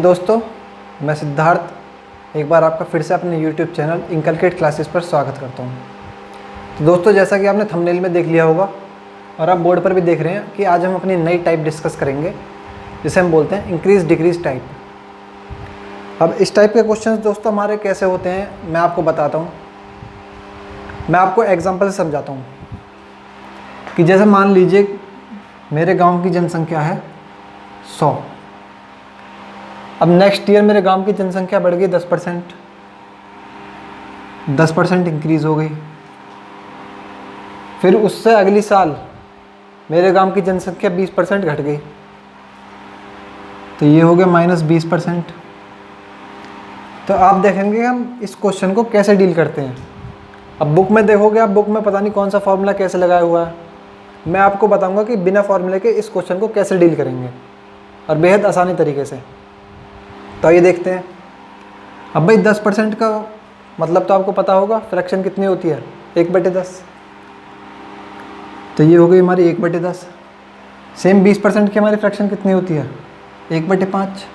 दोस्तों, मैं सिद्धार्थ एक बार आपका फिर से अपने YouTube चैनल इनकलकेट क्लासेस पर स्वागत करता हूं। तो दोस्तों, जैसा कि आपने थंबनेल में देख लिया होगा और आप बोर्ड पर भी देख रहे हैं कि आज हम अपनी नई टाइप डिस्कस करेंगे, जिसे हम बोलते हैं इंक्रीज डिक्रीज टाइप। अब इस टाइप के क्वेश्चंस दोस्तों हमारे कैसे होते हैं मैं आपको बताता हूँ। मैं आपको एग्जाम्पल से समझाता हूँ कि जैसे मान लीजिए मेरे गाँव की जनसंख्या है 100। अब नेक्स्ट ईयर मेरे गांव की जनसंख्या बढ़ गई 10% इंक्रीज़ हो गई। फिर उससे अगली साल मेरे गांव की जनसंख्या 20% घट गई, तो ये हो गया -20%। तो आप देखेंगे हम इस क्वेश्चन को कैसे डील करते हैं। अब बुक में देखोगे, आप बुक में पता नहीं कौन सा फॉर्मूला कैसे लगाया हुआ है। मैं आपको बताऊंगा कि बिना फॉर्मूले के इस क्वेश्चन को कैसे डील करेंगे और बेहद आसानी तरीके से। तो ये देखते हैं। अब भाई 10% का मतलब तो आपको पता होगा, फ्रैक्शन कितनी होती है 1/10। तो ये हो गई हमारी 1/10। सेम 20% की हमारी फ्रैक्शन कितनी होती है 1/5।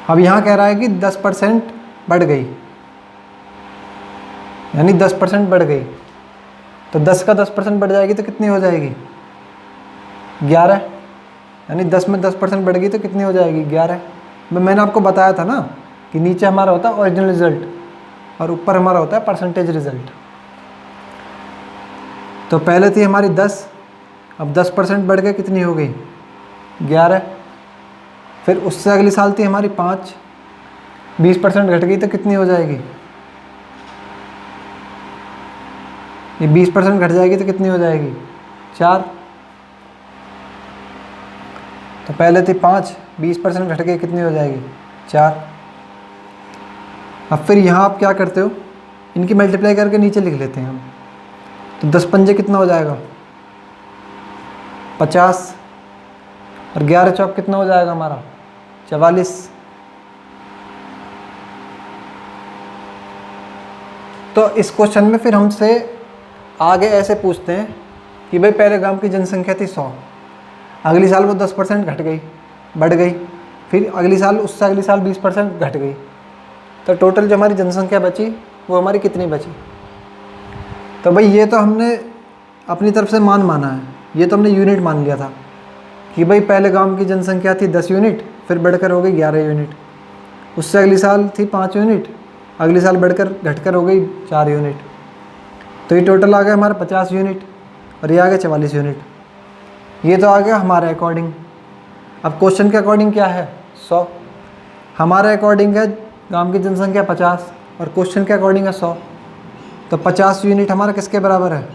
अब यहाँ कह रहा है कि 10% बढ़ गई, यानी 10% बढ़ गई। तो 10 का 10% बढ़ जाएगी तो कितनी हो जाएगी 11, यानी 10 में 10% बढ़ गई तो कितनी हो जाएगी 11। मैंने आपको बताया था ना कि नीचे हमारा होता है ओरिजिनल रिजल्ट और ऊपर हमारा होता है परसेंटेज रिजल्ट। तो पहले थी हमारी 10, अब 10% बढ़ गए कितनी हो गई 11। फिर उससे अगली साल थी हमारी 5, 20% घट गई तो कितनी हो जाएगी, ये 20% घट जाएगी तो कितनी हो जाएगी 4। तो पहले थी 5, 20% घट गई कितनी हो जाएगी 4। अब फिर यहाँ आप क्या करते हो, इनकी मल्टीप्लाई करके नीचे लिख लेते हैं हम। तो 10 पंजे कितना हो जाएगा 50 और 11 चौक कितना हो जाएगा हमारा 44। तो इस क्वेश्चन में फिर हमसे आगे ऐसे पूछते हैं कि भाई पहले गांव की जनसंख्या थी 100, अगली साल वो 10% घट गई, बढ़ गई। फिर अगली साल उससे अगली साल 20% घट गई। तो टोटल जो हमारी जनसंख्या बची वो हमारी कितनी बची। तो भाई ये तो हमने अपनी तरफ से माना है, ये तो हमने यूनिट मान लिया था कि भाई पहले गांव की जनसंख्या थी 10 यूनिट, फिर बढ़कर हो गई 11 यूनिट। उससे अगली साल थी 5 यूनिट, अगली साल बढ़कर घटकर हो गई 4 यूनिट। तो ये टोटल आ गया हमारा 50 यूनिट और ये आ गया 44 यूनिट। ये तो आ गया हमारे अकॉर्डिंग। अब क्वेश्चन के अकॉर्डिंग क्या है 100, हमारे अकॉर्डिंग है गांव की जनसंख्या 50 और क्वेश्चन के अकॉर्डिंग है 100। तो 50 यूनिट हमारा किसके बराबर है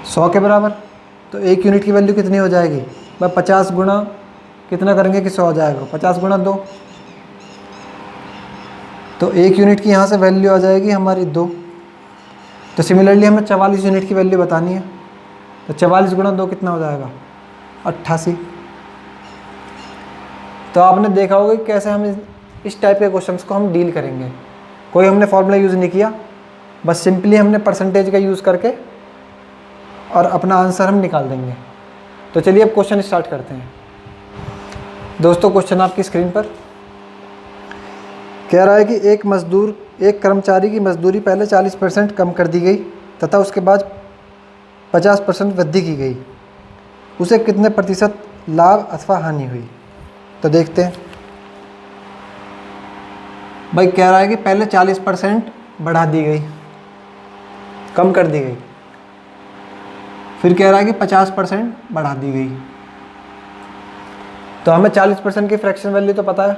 100 के बराबर। तो 1 यूनिट की वैल्यू कितनी हो जाएगी भाई 50 गुणा कितना करेंगे कि 100 हो जाएगा, 50 गुणा 2। तो 1 यूनिट की यहाँ से वैल्यू आ जाएगी हमारी 2। तो सिमिलरली हमें 44 यूनिट की वैल्यू बतानी है। तो 44 गुणा 2 कितना हो जाएगा 88। तो आपने देखा होगा कि कैसे हम इस टाइप के क्वेश्चंस को हम डील करेंगे। कोई हमने फॉर्मूला यूज़ नहीं किया, बस सिंपली हमने परसेंटेज का यूज़ करके और अपना आंसर हम निकाल देंगे। तो चलिए अब क्वेश्चन स्टार्ट करते हैं। दोस्तों, क्वेश्चन आपकी स्क्रीन पर कह रहा है कि एक कर्मचारी की मजदूरी पहले 40% कम कर दी गई तथा उसके बाद 50% वृद्धि की गई, उसे कितने प्रतिशत लाभ अथवा हानि हुई। तो देखते हैं। भाई कह रहा है कि पहले 40% बढ़ा दी गई, कम कर दी गई। फिर कह रहा है कि 50% बढ़ा दी गई। तो हमें 40% की फ्रैक्शन वैल्यू तो पता है,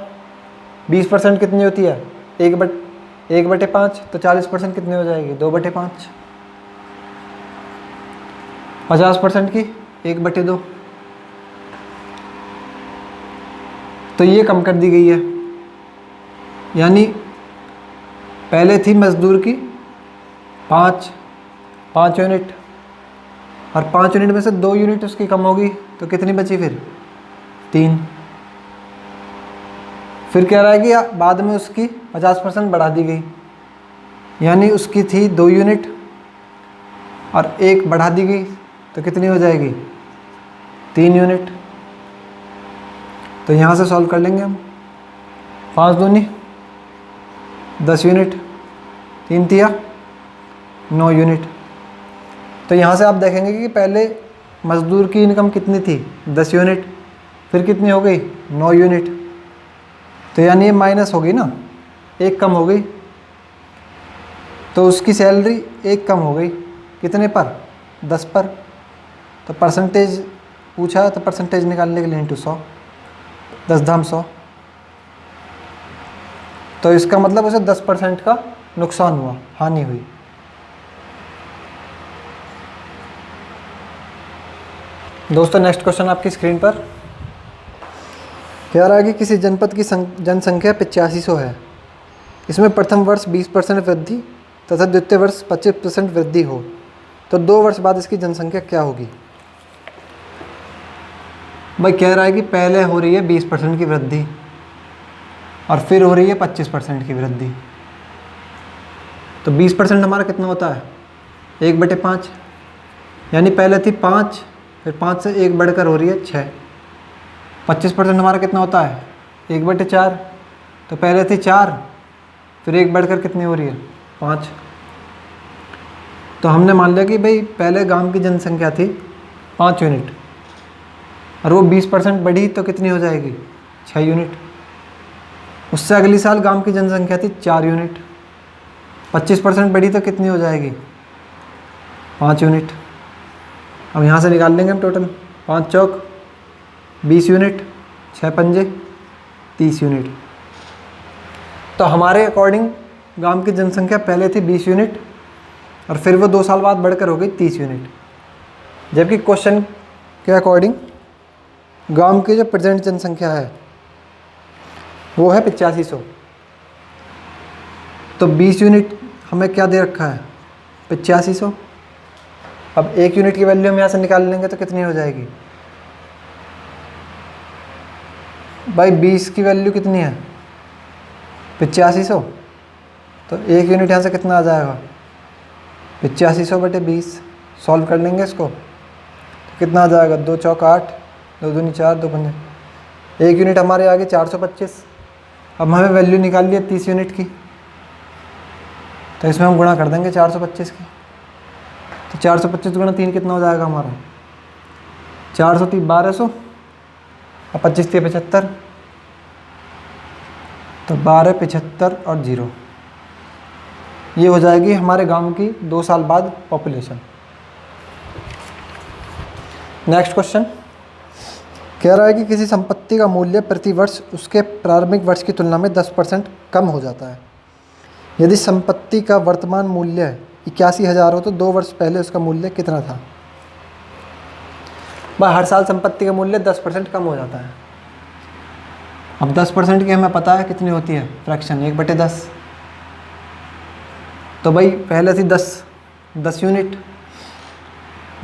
20% कितनी होती है 1/5। तो 40% कितनी हो जाएगी 2/5। 50% की 1/2। तो ये कम कर दी गई है, यानी पहले थी मजदूर की 5 यूनिट और 5 यूनिट में से 2 यूनिट उसकी कम होगी तो कितनी बची फिर 3। फिर कह रहा है कि बाद में उसकी 50% बढ़ा दी गई, यानी उसकी थी 2 यूनिट और 1 बढ़ा दी गई तो कितनी हो जाएगी 3 यूनिट। तो यहाँ से सॉल्व कर लेंगे हम। 5 दूनी 10 यूनिट, 3 तिया 9 यूनिट। तो यहाँ से आप देखेंगे कि पहले मज़दूर की इनकम कितनी थी, 10 यूनिट, फिर कितनी हो गई, 9 यूनिट। तो यानी ये माइनस हो गई ना, एक कम हो गई। तो उसकी सैलरी एक कम हो गई, कितने पर, 10 पर। तो परसेंटेज पूछा है तो परसेंटेज निकालने के लिए इंटू 100, 10 धाम 100। तो इसका मतलब उसे 10% का नुकसान हुआ, हानि हुई। दोस्तों नेक्स्ट क्वेश्चन आपकी स्क्रीन पर कह रहा है कि किसी जनपद की जनसंख्या 8500 है। इसमें प्रथम वर्ष 20% वृद्धि तथा द्वितीय वर्ष 25% वृद्धि हो तो 2 वर्ष बाद इसकी जनसंख्या क्या होगी। भाई कह रहा है कि पहले हो रही है 20% की वृद्धि और फिर हो रही है 25% की वृद्धि। तो 20% हमारा कितना होता है, 1/5, यानी पहले थी 5, फिर 5 से 1 बढ़कर हो रही है 6। 25% हमारा कितना होता है, 1/4, तो पहले थी 4, फिर 1 बढ़कर कितनी हो रही है, 5। तो हमने मान लिया कि भाई पहले गांव की जनसंख्या थी 5 यूनिट और वो 20% बढ़ी तो कितनी हो जाएगी, 6 यूनिट। उससे अगली साल गांव की जनसंख्या थी 4 यूनिट, 25% बढ़ी तो कितनी हो जाएगी, 5 यूनिट। अब यहाँ से निकाल लेंगे हम टोटल, 5 चौक 20 यूनिट, 6 पंजे 30 यूनिट। तो हमारे अकॉर्डिंग गांव की जनसंख्या पहले थी 20 यूनिट और फिर वो 2 साल बाद बढ़कर हो गई 30 यूनिट। जबकि क्वेश्चन के अकॉर्डिंग गांव की जो प्रेजेंट जनसंख्या है वो है 8500। तो 20 यूनिट हमें क्या दे रखा है, 8500। अब 1 यूनिट की वैल्यू हम यहाँ से निकाल लेंगे तो कितनी हो जाएगी भाई, 20 की वैल्यू कितनी है, 8500। तो 1 यूनिट यहाँ से कितना आ जाएगा, 8500/20। सॉल्व कर लेंगे इसको तो कितना आ जाएगा, 2 चौक 8, 2 दूनी 4, 2 पंजे। 1 यूनिट हमारे आगे 425। अब हमें वैल्यू निकाल है 30 यूनिट की, तो इसमें हम गुणा कर देंगे 425 की। तो 425 गुणा 3 कितना हो जाएगा हमारा, 430 1200 और 25 3 75, तो 12 75 और 0। ये हो जाएगी हमारे गांव की 2 साल बाद पॉपुलेशन। नेक्स्ट क्वेश्चन कह रहा है कि किसी संपत्ति का मूल्य प्रति वर्ष उसके प्रारंभिक वर्ष की तुलना में 10% कम हो जाता है। यदि संपत्ति का वर्तमान मूल्य 81,000 हो तो 2 वर्ष पहले उसका मूल्य कितना था। भाई हर साल संपत्ति का मूल्य 10% कम हो जाता है। अब 10% की हमें पता है कितनी होती है, फ्रैक्शन 1/10। तो भाई पहले थी 10 यूनिट,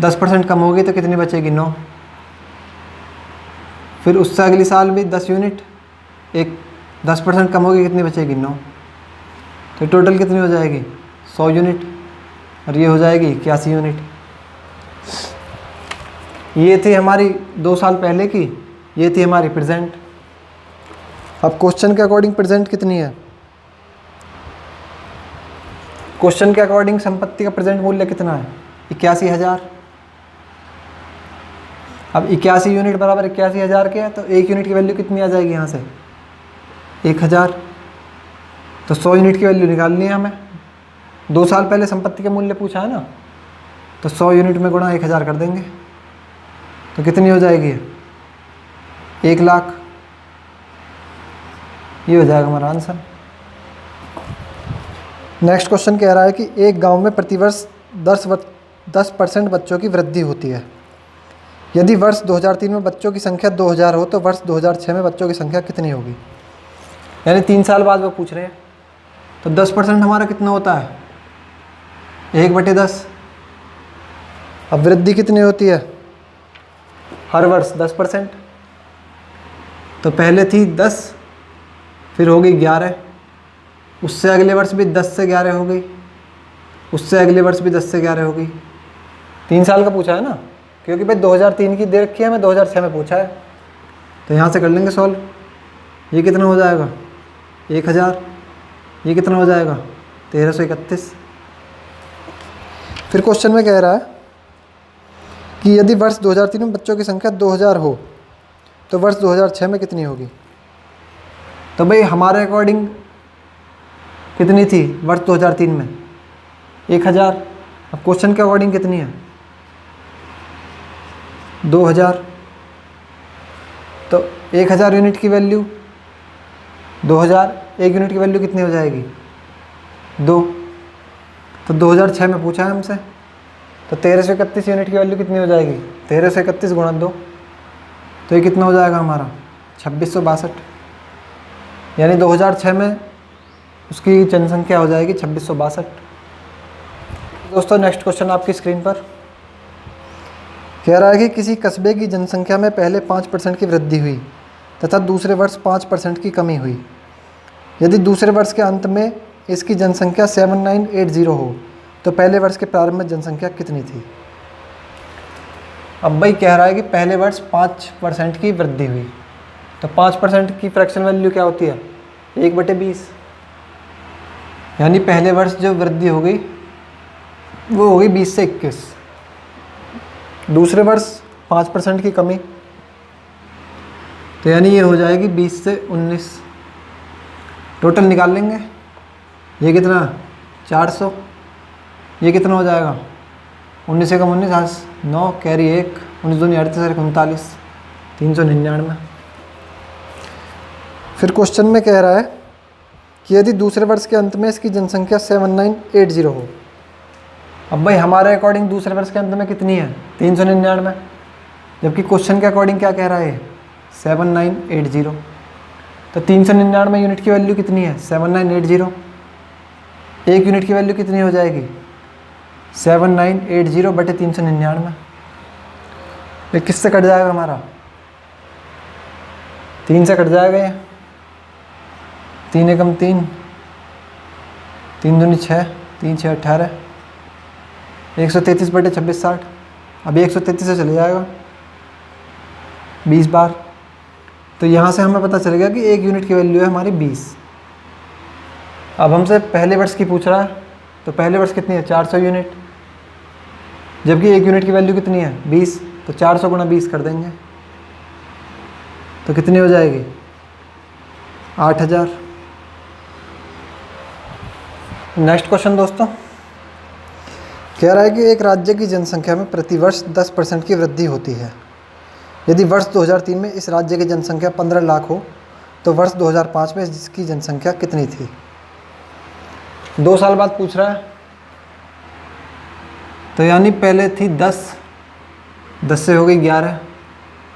10% कम होगी तो कितनी बचेगी, 9। फिर उससे अगली साल भी 10 यूनिट, 10% कम होगी, कितनी बचेगी, 9। तो टोटल कितनी हो जाएगी, 100 यूनिट, और ये हो जाएगी 81 यूनिट। ये थी हमारी 2 साल पहले की, ये थी हमारी प्रेजेंट। अब क्वेश्चन के अकॉर्डिंग प्रेजेंट कितनी है, क्वेश्चन के अकॉर्डिंग संपत्ति का प्रेजेंट मूल्य कितना है, 81,000। अब 81 यूनिट बराबर 81,000 के है, तो 1 यूनिट की वैल्यू कितनी आ जाएगी यहाँ से, 1000। तो 100 यूनिट की वैल्यू निकालनी है हमें। 2 साल पहले संपत्ति का मूल्य पूछा है ना, तो 100 यूनिट में गुणा 1000 कर देंगे तो कितनी हो जाएगी, 1 लाख। ये हो जाएगा हमारा आंसर। नेक्स्ट क्वेश्चन कह रहा है कि एक गांव में प्रतिवर्ष 10% बच्चों की वृद्धि होती है। यदि वर्ष 2003 में बच्चों की संख्या 2000 हो तो वर्ष 2006 में बच्चों की संख्या कितनी होगी। यानी 3 साल बाद वो पूछ रहे हैं। तो 10% हमारा कितना होता है, 1/10। अब वृद्धि कितनी होती है, हर वर्ष 10%। तो पहले थी 10, फिर हो गई 11, उससे अगले वर्ष भी 10 से 11 हो गई, उससे अगले वर्ष भी 10 से 11 हो गई। 3 साल का पूछा है ना, क्योंकि भाई 2003 की दे रखी है, हमें 2006 में पूछा है। तो यहाँ से कर लेंगे सॉल्व। ये कितना हो जाएगा 1000, ये कितना हो जाएगा 1331। फिर क्वेश्चन में कह रहा है कि यदि वर्ष 2003 में बच्चों की संख्या 2000 हो तो वर्ष 2006 में कितनी होगी। तो भाई हमारे अकॉर्डिंग कितनी थी वर्ष 2003 में 1000। अब क्वेश्चन के अकॉर्डिंग कितनी है 2000। तो 1000 यूनिट की वैल्यू 2000, 1 यूनिट की वैल्यू कितनी हो जाएगी 2। तो 2006 में पूछा है हमसे, तो 1331 यूनिट की वैल्यू कितनी हो जाएगी 1331 गुणा 2। तो ये कितना हो जाएगा हमारा 2662, यानी 2006 में उसकी जनसंख्या हो जाएगी 2662। दोस्तों नेक्स्ट क्वेश्चन आपकी स्क्रीन पर कह रहा है कि किसी कस्बे की जनसंख्या में पहले 5% की वृद्धि हुई तथा दूसरे वर्ष 5% की कमी हुई। यदि दूसरे वर्ष के अंत में इसकी जनसंख्या 7980 हो तो पहले वर्ष के प्रारंभ में जनसंख्या कितनी थी। अब भाई कह रहा है कि पहले वर्ष 5% की वृद्धि हुई, तो 5% की फ्रैक्शन वैल्यू क्या होती है 1/20, यानी पहले वर्ष जो वृद्धि हो गई वो हो गई 20 से 21। दूसरे वर्ष 5% की कमी, तो यानी ये हो जाएगी 20 से 19। टोटल निकाल लेंगे, ये कितना 400, ये कितना हो जाएगा 19 से कम 19 9 कैरी 1 19 दूनी 38 39 399। फिर क्वेश्चन में कह रहा है कि यदि दूसरे वर्ष के अंत में इसकी जनसंख्या 7980 हो। अब भाई हमारे अकॉर्डिंग दूसरे वर्ष के अंत में कितनी है 399, जबकि क्वेश्चन के अकॉर्डिंग क्या कह रहा है 7980। तो 399 यूनिट की वैल्यू कितनी है 7980। 1 यूनिट की वैल्यू कितनी हो जाएगी 7980 बटे 399। ये किससे कट जाएगा हमारा 3 से कट जाएगा, ये 3 एकम 3 3 दूनी 6 3 6 18 133 बटे 2660। अभी 133 से चले जाएगा 20 बार। तो यहाँ से हमें पता चल गया कि 1 यूनिट की वैल्यू है हमारी 20। अब हमसे पहले वर्ष की पूछ रहा है, तो पहले वर्ष कितनी है 400 यूनिट, जबकि 1 यूनिट की वैल्यू कितनी है 20। तो 400 गुणा 20 कर देंगे तो कितनी हो जाएगी 8000। नेक्स्ट क्वेश्चन दोस्तों कह रहा है कि एक राज्य की जनसंख्या में प्रतिवर्ष 10% की वृद्धि होती है। यदि वर्ष 2003 में इस राज्य की जनसंख्या 15 लाख हो तो वर्ष 2005 में इसकी जनसंख्या कितनी थी। 2 साल बाद पूछ रहा है, तो यानी पहले थी 10 से हो गई 11,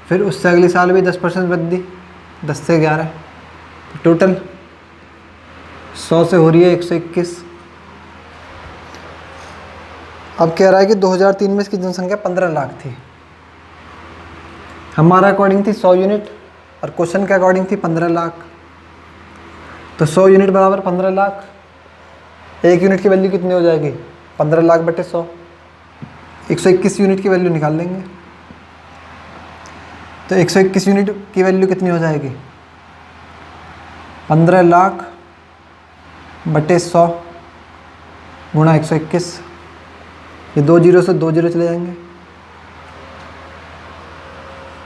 फिर उससे अगले साल भी 10% वृद्धि 10 से 11, तो टोटल 100 से हो रही है 121। अब कह रहा है कि 2003 में इसकी जनसंख्या 15 लाख थी। हमारा अकॉर्डिंग थी 100 यूनिट और क्वेश्चन के अकॉर्डिंग थी 15 लाख। तो 100 यूनिट बराबर 15 लाख। 1 यूनिट की वैल्यू कितनी हो जाएगी 15 लाख बटे 100, 121 यूनिट की वैल्यू निकाल लेंगे। तो 121 यूनिट की वैल्यू कितनी हो जाएगी 15 लाख बटे 100 गुणा 121। ये 2 जीरो से 2 जीरो चले जाएंगे।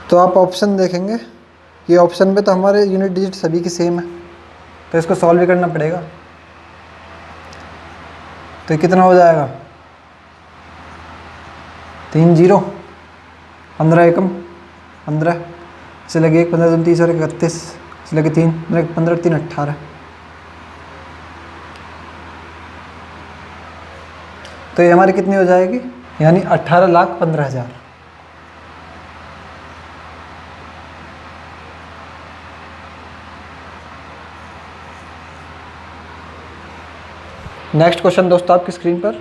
तो आप ऑप्शन देखेंगे कि ऑप्शन पे तो हमारे यूनिट डिजिट सभी की सेम है, तो इसको सॉल्व भी करना पड़ेगा। तो कितना हो जाएगा 3 जीरो 15 एकम 15 से लगे 1 15 30 और 31 से लगे 3 15 3 18। तो ये हमारी कितनी हो जाएगी यानी 18,15,000। नेक्स्ट क्वेश्चन दोस्तों आपकी स्क्रीन पर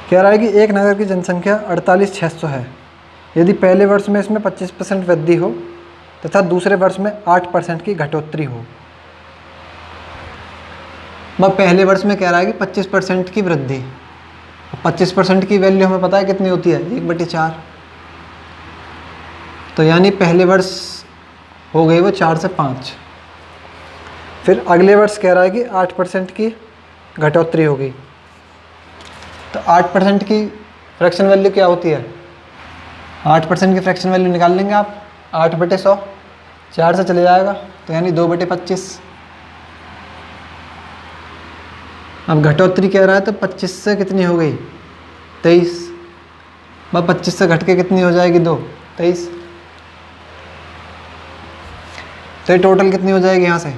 कह रहा है कि एक नगर की जनसंख्या 48,600 है। यदि पहले वर्ष में इसमें 25% वृद्धि हो तथा दूसरे वर्ष में 8% की घटोत्तरी हो। वह पहले वर्ष में कह रहा है कि 25% की वृद्धि। 25% की वैल्यू हमें पता है कितनी होती है 1/4। तो यानी पहले वर्ष हो गई वो 4 से 5। फिर अगले वर्ष कह रहा है कि 8% की घटोतरी होगी। तो 8% की फ्रैक्शन वैल्यू क्या होती है? 8% की फ्रैक्शन वैल्यू निकाल लेंगे आप, 8/100, 4 से चले जाएगा तो यानी 2/25। अब घटोतरी कह रहा है तो 25 से कितनी हो गई? 23। बस 25 से घट के कितनी हो जाएगी? 2, 23। तो ये टोटल कितनी हो जाएगी यहाँ से?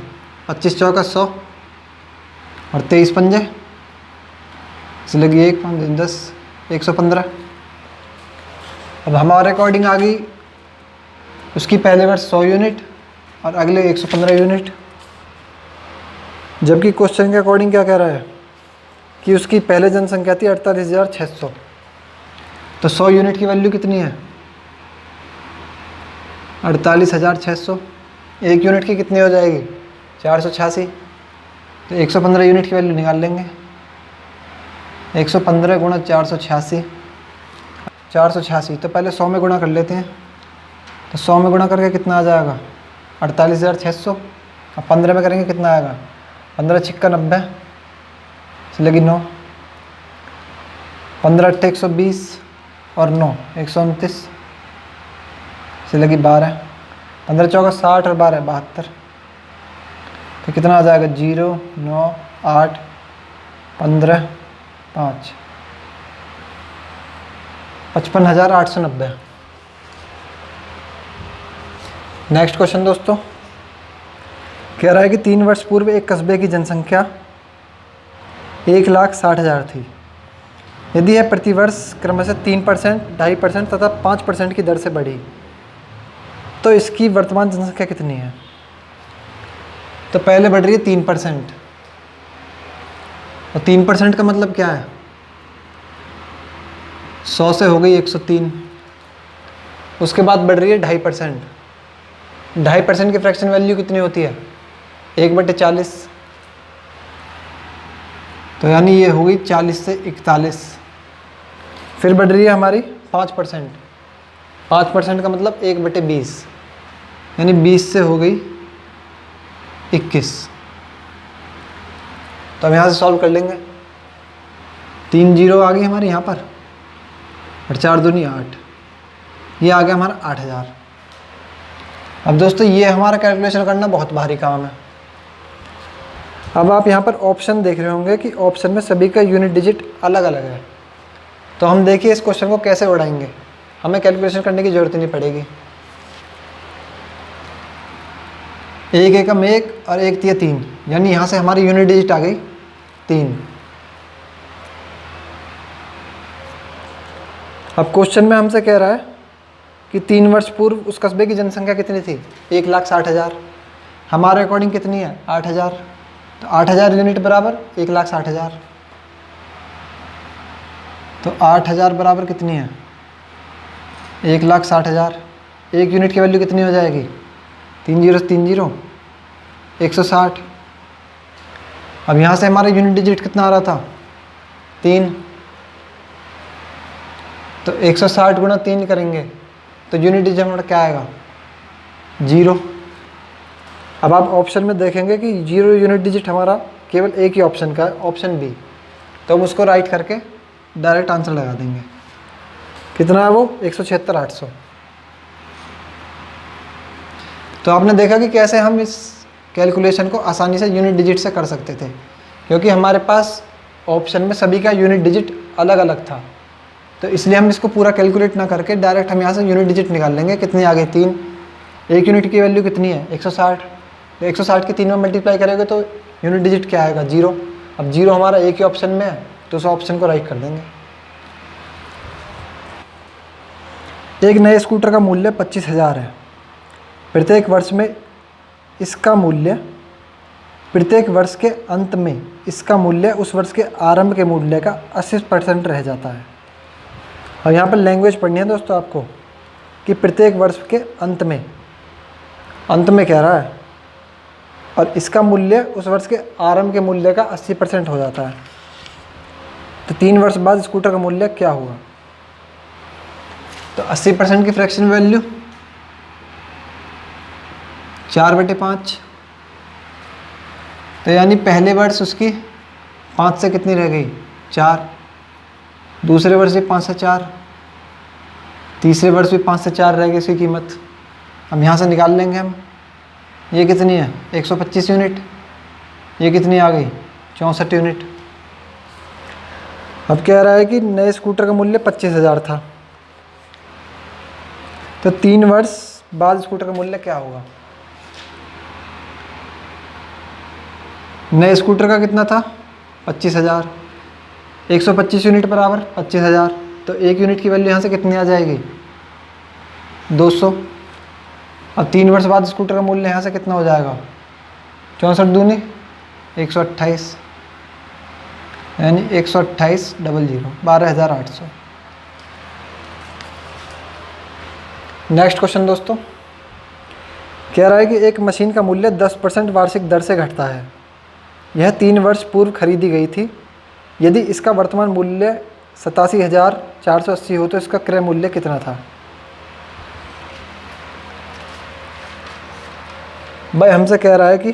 25 चौका 100 और 23 पंजे, इसलिए कि 1 5 10 115। अब हमारे अकॉर्डिंग आ गई उसकी पहले वर्ष 100 यूनिट और अगले 115 यूनिट। जबकि क्वेश्चन के अकॉर्डिंग क्या कह रहा है कि उसकी पहले जनसंख्या थी 48,600। तो 100 यूनिट की वैल्यू कितनी है? 48,600। 1 यूनिट की कितनी हो जाएगी? 486। तो 115 यूनिट की वैल्यू निकाल लेंगे। 115 गुणा 486, 486। तो पहले 100 में गुणा कर लेते हैं। तो 100 में गुणा करके कितना आ जाएगा? 48,600। अब 15 में करेंगे कितना आएगा? 15 छिक्का 90, इसलिए कि 9। 15 अट्ठे 120 और 9 129, इसलिए कि 12। 15 चौका 60 और 12 72। तो कितना आ जाएगा? 0 9 8 15 5 55,890। नेक्स्ट क्वेश्चन दोस्तों कह रहा है कि 3 वर्ष पूर्व एक कस्बे की जनसंख्या 1,60,000 थी। यदि यह प्रतिवर्ष क्रमशः 3%, 2.5% तथा 5% की दर से बढ़ी तो इसकी वर्तमान जनसंख्या कितनी है? तो पहले बढ़ रही है 3%। और 3% का मतलब क्या है? 100 से हो गई 103। उसके बाद बढ़ रही है 2.5%। 2.5% की फ्रैक्शन वैल्यू कितनी होती है? 1/40। तो यानी ये हो गई 40 से 41। फिर बढ़ रही है हमारी 5%। 5% का मतलब 1/20, यानी 20 से हो गई 21। तो हम यहाँ से सॉल्व कर लेंगे। 3 जीरो आ गई हमारी यहाँ पर और 4 दूनी 8, ये आ गया हमारा 8,000। अब दोस्तों ये हमारा कैलकुलेशन करना बहुत भारी काम है। अब आप यहाँ पर ऑप्शन देख रहे होंगे कि ऑप्शन में सभी का यूनिट डिजिट अलग अलग है। तो हम देखिए इस क्वेश्चन को कैसे उड़ाएंगे, हमें कैलकुलेशन करने की ज़रूरत नहीं पड़ेगी। 1 एकम 1 और 1 तिया 3, यानी यहाँ से हमारी यूनिट डिजिट आ गई 3। अब क्वेश्चन में हमसे कह रहा है कि 3 वर्ष पूर्व उस कस्बे की जनसंख्या कितनी थी? 1,60,000। हमारे अकॉर्डिंग कितनी है? 8,000। तो 8,000 यूनिट बराबर 1,60,000। तो 8,000 बराबर कितनी है? 1,60,000। 1 यूनिट की वैल्यू कितनी हो जाएगी? 3 जीरो 3 जीरो 160। अब यहाँ से हमारा यूनिट डिजिट कितना आ रहा था? 3। तो 160 गुणा 3 करेंगे तो यूनिट डिजिट हमारा क्या आएगा? 0। अब आप ऑप्शन में देखेंगे कि 0 यूनिट डिजिट हमारा केवल एक ही ऑप्शन का है, ऑप्शन बी। तो हम उसको राइट करके डायरेक्ट आंसर लगा देंगे। कितना है वो? 176,800। तो आपने देखा कि कैसे हम इस कैलकुलेशन को आसानी से यूनिट डिजिट से कर सकते थे, क्योंकि हमारे पास ऑप्शन में सभी का यूनिट डिजिट अलग अलग था। तो इसलिए हम इसको पूरा कैलकुलेट ना करके डायरेक्ट हम यहाँ से यूनिट डिजिट निकाल लेंगे। कितनी आ गई? 3। 1 यूनिट की वैल्यू कितनी है? 160। तो 160 के 3 में मल्टीप्लाई करेंगे तो यूनिट डिजिट क्या आएगा? 0। अब 0 हमारा एक ही ऑप्शन में है तो उस ऑप्शन को राइट कर देंगे। एक नए स्कूटर का मूल्य 25,000 है। प्रत्येक वर्ष के अंत में इसका मूल्य उस वर्ष के आरंभ के मूल्य का 80% रह जाता है। और यहाँ पर लैंग्वेज पढ़नी है दोस्तों आपको कि प्रत्येक वर्ष के अंत में कह रहा है, और इसका मूल्य उस वर्ष के आरंभ के मूल्य का 80% हो जाता है। तो 3 वर्ष बाद स्कूटर का मूल्य क्या हुआ? तो 80% की फ्रैक्शन वैल्यू 4/5। तो यानी पहले वर्ष उसकी 5 से कितनी रह गई, 4। दूसरे वर्ष भी 5 से 4, तीसरे वर्ष भी 5 से 4 रह गई इसकी कीमत। अब यहाँ से निकाल लेंगे हम, ये कितनी है 125 यूनिट, ये कितनी आ गई 64 यूनिट। अब कह रहा है कि नए स्कूटर का मूल्य 25,000 था, तो 3 वर्ष बाद स्कूटर का मूल्य क्या होगा। नए स्कूटर का कितना था 25,000, 125 यूनिट बराबर 25,000, तो 1 यूनिट की वैल्यू यहाँ से कितनी आ जाएगी 200। अब 3 वर्ष बाद स्कूटर का मूल्य यहाँ से कितना हो जाएगा 64 दूनी 128, यानी 128 00 12,800। नेक्स्ट क्वेश्चन दोस्तों, कह रहा है कि एक मशीन का मूल्य 10% वार्षिक दर से घटता है। यह 3 वर्ष पूर्व खरीदी गई थी। यदि इसका वर्तमान मूल्य 87,480 हो तो इसका क्रय मूल्य कितना था। भाई हमसे कह रहा है कि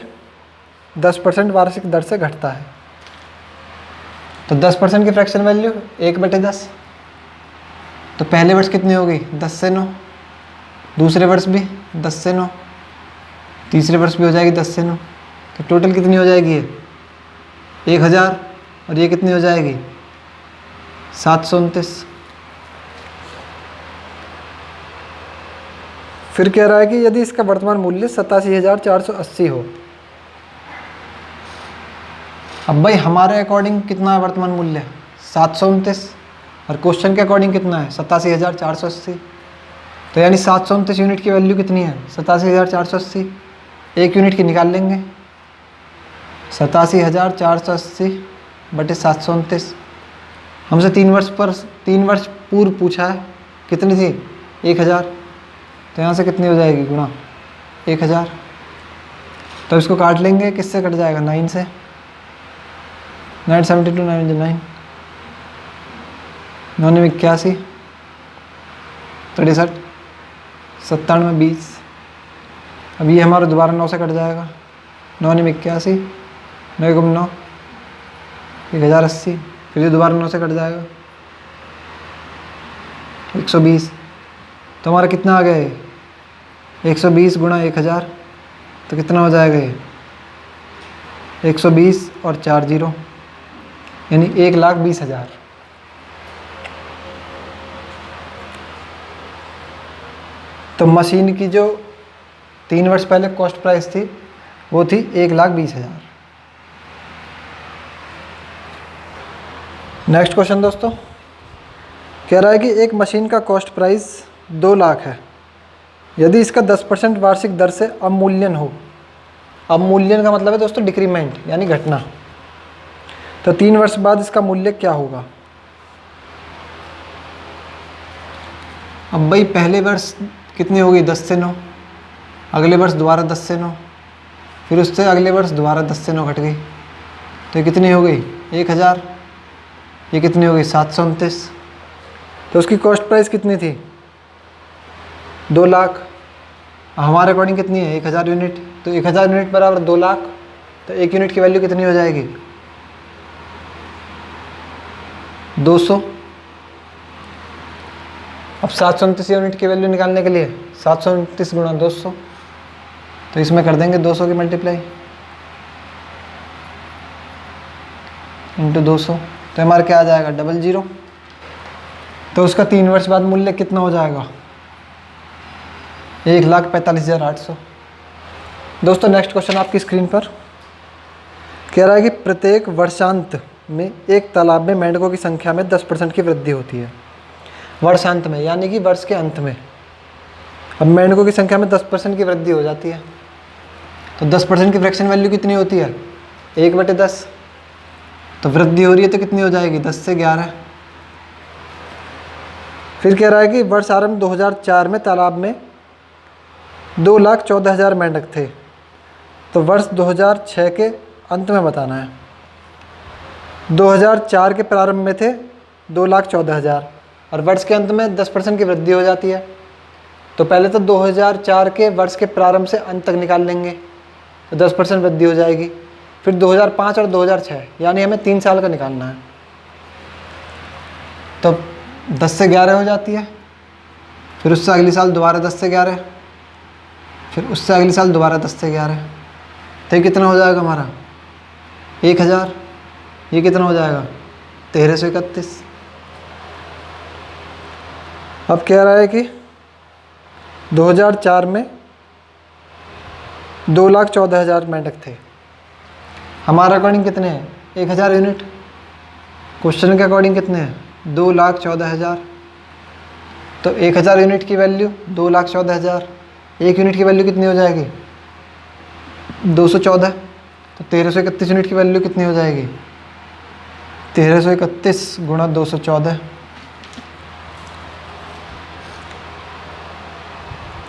10% वार्षिक दर से घटता है, तो 10% की फ्रैक्शन वैल्यू 1/10। तो पहले वर्ष कितनी होगी 10 से 9, दूसरे वर्ष भी 10 से 9, तीसरे वर्ष भी हो जाएगी 10 से 9, तो टोटल कितनी हो जाएगी ये 1000, और ये कितनी हो जाएगी 729। फिर कह रहा है कि यदि इसका वर्तमान मूल्य 87,480 हो। अब भाई हमारे अकॉर्डिंग कितना है वर्तमान मूल्य 729, और क्वेश्चन के अकॉर्डिंग कितना है 87,480। तो यानी 729 यूनिट की वैल्यू कितनी है 87,480, 1 यूनिट की निकाल लेंगे 87,480 बटे 729। हमसे 3 वर्ष पूर्व पूछा है, कितनी थी 1000, तो यहाँ से कितनी हो जाएगी गुणा 1000। तो इसको काट लेंगे, किससे कट जाएगा 9 से, 972 9 9 9 में 81 63 97 में 20। अब ये हमारा दोबारा 9 से कट जाएगा, 9 में 81 9 गुम 9 1080, फिर ये दोबारा 9 से कट जाएगा 120। तो हमारा कितना आ गया है 120 गुणा 1000, तो कितना हो जाएगा ये 120 और 4 0, यानी 1,20,000। तो मशीन की जो 3 वर्ष पहले कॉस्ट प्राइस थी वो थी 1,20,000। नेक्स्ट क्वेश्चन दोस्तों, कह रहा है कि एक मशीन का कॉस्ट प्राइस 2 लाख है। यदि इसका 10% वार्षिक दर से अवमूल्यन हो। अवमूल्यन का मतलब है दोस्तों डिक्रीमेंट, यानी घटना। तो 3 वर्ष बाद इसका मूल्य क्या होगा। अब भाई पहले वर्ष कितनी होगी 10 से 9, अगले वर्ष दोबारा 10 से 9, फिर उससे अगले वर्ष दोबारा 10 से 9 घट गई, तो ये कितनी हो गई 1000, ये कितनी हो गई 729। तो उसकी कॉस्ट प्राइस कितनी थी 2 लाख। हमारे अकॉर्डिंग कितनी है 1000 यूनिट, तो 1000 यूनिट बराबर 2 लाख, तो 1 यूनिट की वैल्यू कितनी हो जाएगी 200। अब 729 यूनिट की वैल्यू निकालने के लिए 729 गुणा 200, तो इसमें कर देंगे 200 की मल्टीप्लाई इंटू 200, तो हमारा क्या आ जाएगा 00। तो उसका 3 वर्ष बाद मूल्य कितना हो जाएगा 1,45,800। दोस्तों नेक्स्ट क्वेश्चन आपकी स्क्रीन पर कह रहा है कि प्रत्येक वर्षांत में एक तालाब में मेंढकों की संख्या में 10% की वृद्धि होती है। वर्षांत में यानी कि वर्ष के अंत में। अब मेंढकों की संख्या में 10% की वृद्धि हो जाती है, तो 10% की फ्रैक्शन वैल्यू कितनी होती है 1/10। तो वृद्धि हो रही है तो कितनी हो जाएगी 10 से 11। फिर कह रहा है कि वर्ष आरंभ 2004 में तालाब में 2,14,000 मेंढक थे, तो वर्ष 2006 के अंत में बताना है। 2004 के प्रारंभ में थे 2,14,000 और वर्ष के अंत में 10% की वृद्धि हो जाती है, तो पहले तो 2004 के वर्ष के प्रारंभ से अंत तक निकाल लेंगे, तो 10% वृद्धि हो जाएगी। फिर 2005 और 2006, यानी हमें 3 साल का निकालना है। तो 10 से 11 हो जाती है, फिर उससे अगले साल दोबारा 10 से 11, फिर उससे अगले साल दोबारा 10 से 11। तो ये कितना हो जाएगा हमारा 1000। ये कितना हो जाएगा 1331। अब कह रहा है कि 2004 में 2,14,000 मेंढक थे। हमारे अकॉर्डिंग कितने हैं 1000 यूनिट। क्वेश्चन के अकॉर्डिंग कितने हैं 2,14,000। तो 1000 यूनिट की वैल्यू 2,14,000, 1 यूनिट की वैल्यू कितनी हो जाएगी 214। तो 1331 यूनिट की वैल्यू कितनी हो जाएगी 1331 गुणा 214।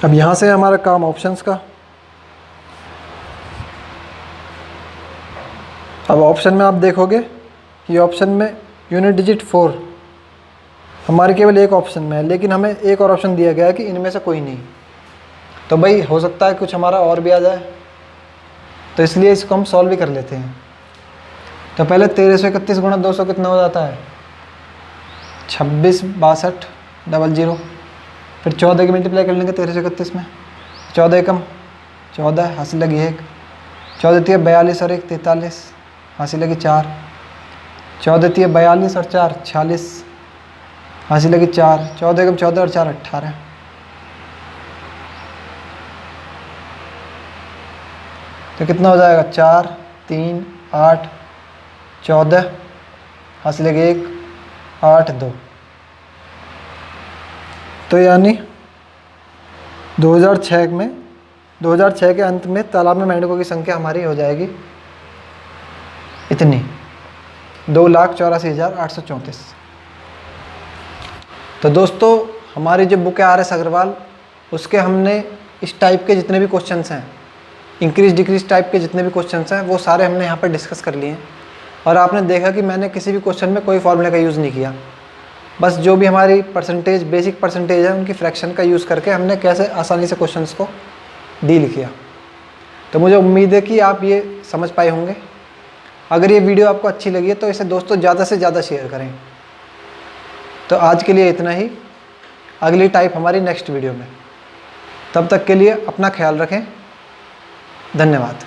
अब यहाँ से हमारा काम ऑप्शंस का। अब ऑप्शन में आप देखोगे कि ऑप्शन में यूनिट डिजिट 4 हमारे केवल एक ऑप्शन में है, लेकिन हमें एक और ऑप्शन दिया गया है कि इनमें से कोई नहीं। तो भाई हो सकता है कुछ हमारा और भी आ जाए, तो इसलिए इसको हम सॉल्व भी कर लेते हैं। तो पहले 1331 गुणा 200 कितना हो जाता है 26 62 00। फिर 14 की मल्टीप्लाई कर लेंगे 1331 में। 14 एकम 14, हासिल लगी 1, 14 तिया 42 और 1 43, हासिल लगी 4, 14 तिया 42 और 4 46, हासिल लगी 4, 14 एकम 14 और 4 18। तो कितना हो जाएगा 4 3 8 14, हासिल लगी 1 8 2। तो यानी 2006 के अंत में तालाब में मेंढकों की संख्या हमारी हो जाएगी इतनी 2,84,834। तो दोस्तों हमारी जो बुक है RS अग्रवाल, उसके हमने इस टाइप के जितने भी क्वेश्चंस हैं, इंक्रीज डिक्रीज टाइप के जितने भी क्वेश्चंस हैं, वो सारे हमने यहाँ पर डिस्कस कर लिए हैं। और आपने देखा कि मैंने किसी भी क्वेश्चन में कोई फॉर्मूले का यूज़ नहीं किया, बस जो भी हमारी परसेंटेज बेसिक परसेंटेज है उनकी फ्रैक्शन का यूज़ करके हमने कैसे आसानी से क्वेश्चंस को डील किया। तो मुझे उम्मीद है कि आप ये समझ पाए होंगे। अगर ये वीडियो आपको अच्छी लगी है तो इसे दोस्तों ज़्यादा से ज़्यादा शेयर करें। तो आज के लिए इतना ही, अगली टाइप हमारी नेक्स्ट वीडियो में। तब तक के लिए अपना ख्याल रखें। धन्यवाद।